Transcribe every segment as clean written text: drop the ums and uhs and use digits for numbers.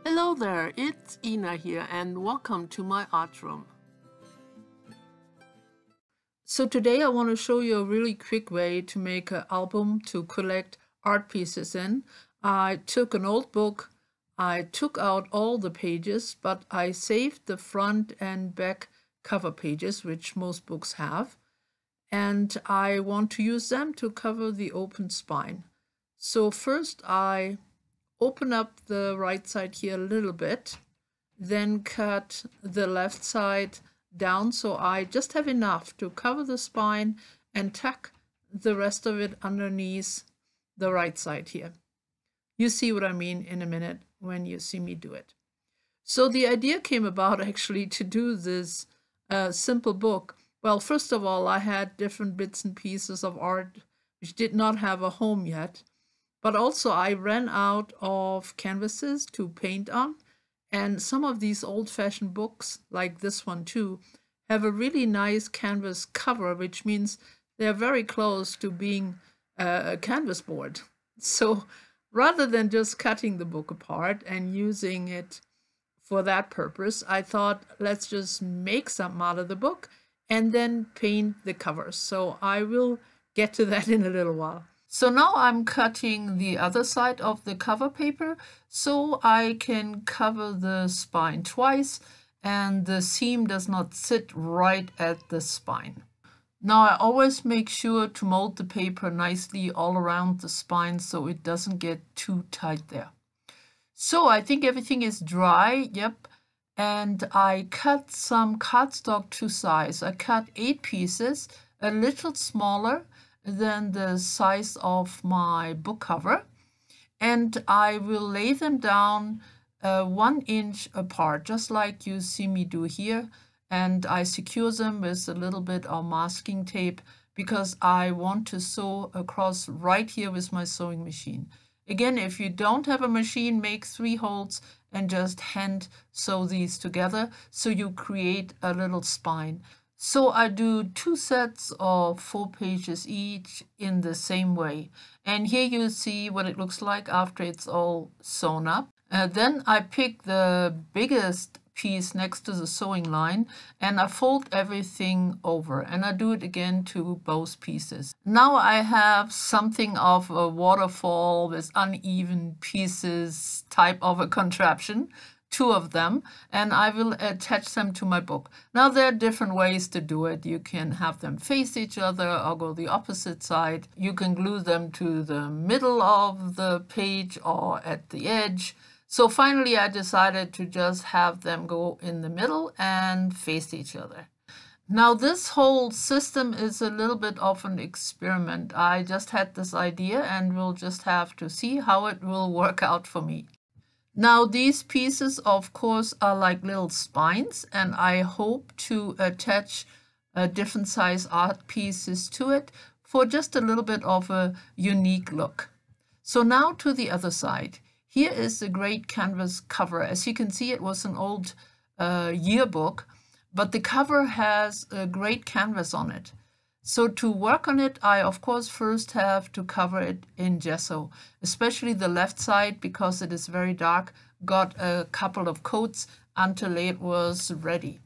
Hello there, it's Ina here and welcome to my art room. So today I want to show you a really quick way to make an album to collect art pieces in. I took an old book, I took out all the pages, but I saved the front and back cover pages, which most books have, and I want to use them to cover the open spine. So first I open up the right side here a little bit, then cut the left side down so I just have enough to cover the spine and tuck the rest of it underneath the right side here. You see what I mean in a minute when you see me do it. So the idea came about actually to do this simple book. Well, first of all, I had different bits and pieces of art which did not have a home yet. But also I ran out of canvases to paint on, and some of these old-fashioned books, like this one too, have a really nice canvas cover, which means they're very close to being a canvas board. So rather than just cutting the book apart and using it for that purpose, I thought let's just make something out of the book and then paint the covers. So I will get to that in a little while. So now I'm cutting the other side of the cover paper so I can cover the spine twice and the seam does not sit right at the spine. Now I always make sure to mold the paper nicely all around the spine so it doesn't get too tight there. So I think everything is dry, yep, and I cut some cardstock to size. I cut 8 pieces, a little smaller than the size of my book cover, and I will lay them down 1 inch apart, just like you see me do here, and I secure them with a little bit of masking tape because I want to sew across right here with my sewing machine. Again, if you don't have a machine, make 3 holes and just hand sew these together so you create a little spine. So I do 2 sets of 4 pages each in the same way. And here you see what it looks like after it's all sewn up. Then I pick the biggest piece next to the sewing line and I fold everything over, and I do it again to both pieces. Now I have something of a waterfall with uneven pieces type of a contraption, 2 of them, and I will attach them to my book. Now there are different ways to do it. You can have them face each other or go the opposite side. You can glue them to the middle of the page or at the edge. So finally I decided to just have them go in the middle and face each other. Now this whole system is a little bit of an experiment. I just had this idea and we'll just have to see how it will work out for me. Now these pieces of course are like little spines, and I hope to attach different size art pieces to it for just a little bit of a unique look. So now to the other side. Here is the great canvas cover. As you can see, it was an old yearbook, but the cover has a great canvas on it. So to work on it, I of course first have to cover it in gesso, especially the left side because it is very dark. Got a couple of coats until it was ready.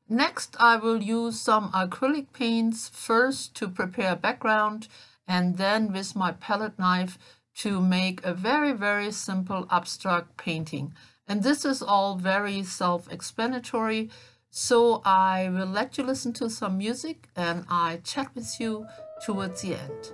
Next, I will use some acrylic paints first to prepare background, and then with my palette knife to make a very, very simple abstract painting. And this is all very self-explanatory. So I will let you listen to some music and I chat with you towards the end.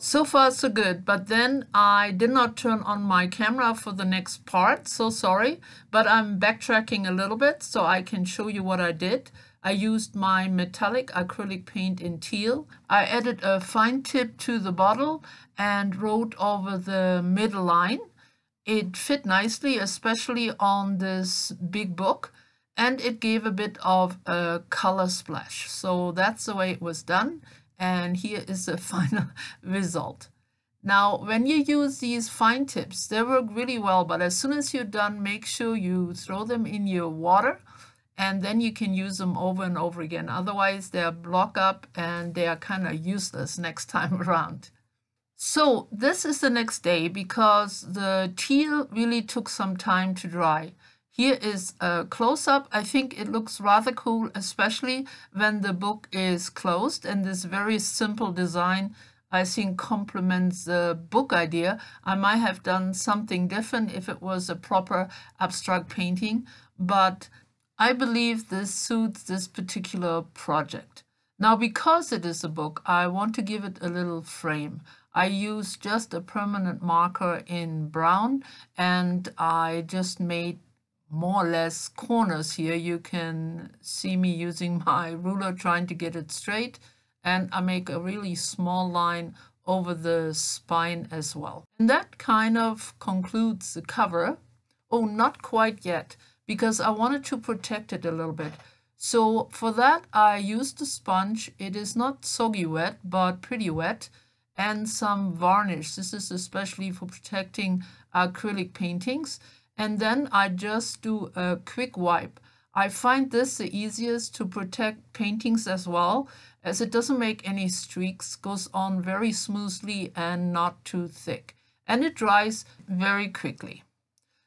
So far so good, but then I did not turn on my camera for the next part, so sorry, but I'm backtracking a little bit so I can show you what I did. I used my metallic acrylic paint in teal. I added a fine tip to the bottle and wrote over the middle line. It fit nicely, especially on this big book, and it gave a bit of a color splash. So that's the way it was done. And here is the final result. Now, when you use these fine tips, they work really well, but as soon as you're done, make sure you throw them in your water, and then you can use them over and over again. Otherwise, they'll block up and they are kind of useless next time around. So this is the next day because the teal really took some time to dry. Here is a close-up. I think it looks rather cool, especially when the book is closed, and this very simple design I think complements the book idea. I might have done something different if it was a proper abstract painting, but I believe this suits this particular project. Now, because it is a book, I want to give it a little frame. I used just a permanent marker in brown, and I just made more or less corners here. You can see me using my ruler trying to get it straight, and I make a really small line over the spine as well. And that kind of concludes the cover. Oh, not quite yet, because I wanted to protect it a little bit. So for that, I used a sponge. It is not soggy wet, but pretty wet, and some varnish. This is especially for protecting acrylic paintings. And then I just do a quick wipe. I find this the easiest to protect paintings as well, as it doesn't make any streaks, goes on very smoothly and not too thick. And it dries very quickly.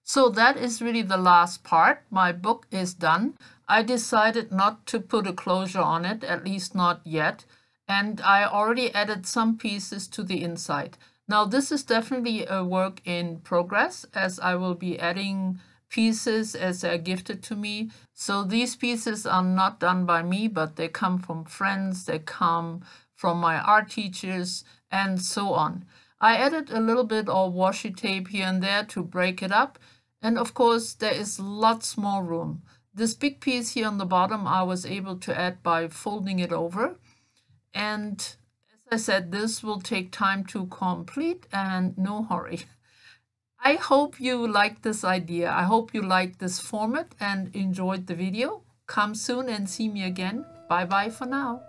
So that is really the last part. My book is done. I decided not to put a closure on it, at least not yet. And I already added some pieces to the inside. Now this is definitely a work in progress, as I will be adding pieces as they're gifted to me. So these pieces are not done by me, but they come from friends, they come from my art teachers, and so on. I added a little bit of washi tape here and there to break it up. And of course, there is lots more room. This big piece here on the bottom, I was able to add by folding it over. And as I said, this will take time to complete and no hurry. I hope you liked this idea. I hope you liked this format and enjoyed the video. Come soon and see me again. Bye bye for now.